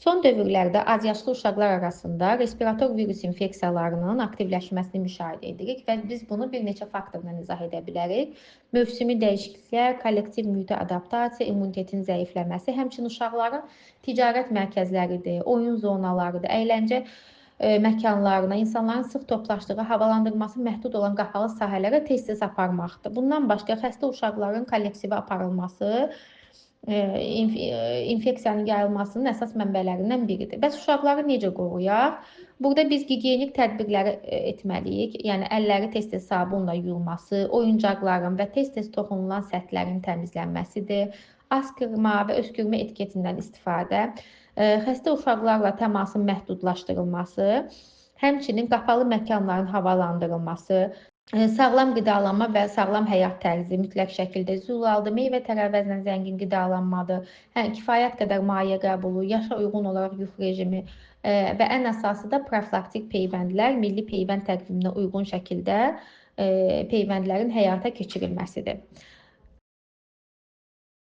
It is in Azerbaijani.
Son dövrlərdə azyaşlı uşaqlar arasında respirator virus infeksiyalarının aktivləşməsini müşahidə edirik və biz bunu bir neçə faktorla izah edə bilərik. Mövsümi dəyişikliklər, kollektiv mühitə adaptasiya, immunitetin zəifləməsi, həmçinin uşaqların ticarət mərkəzləridir, oyun zonalarıdır, əyləncə məkanlarına, insanların sıx toplaşdığı, havalandırması məhdud olan qapalı sahələrə tez-tez aparmaqdır. Bundan başqa xəstə uşaqların kollektivə aparılması infeksiyanın yayılmasının əsas mənbələrindən biridir. Bəs uşaqları necə qoruyaq? Burada biz gigiyenik tədbirləri etməliyik. Yəni əlləri tez-tez sabunla yuyulması, oyuncaqların və tez-tez toxunulan səthlərin təmizlənməsidir. Askırma və öskürmə etiketindən istifadə, xəstə uşaqlarla təmasın məhdudlaşdırılması, həmçinin qapalı məkanların havalandırılması, sağlam qidalanma və sağlam həyat tərzi mütləq şəkildə zülaldır. Meyvə tərəvəzlə zəngin qidalanmadır. Kifayət qədər maye qəbulu, yaşa uyğun olaraq yuxu rejimi və ən əsası da profilaktik peyvəndlər, milli peyvənd təqviminə uyğun şəkildə peyvəndlərin həyata keçirilməsidir.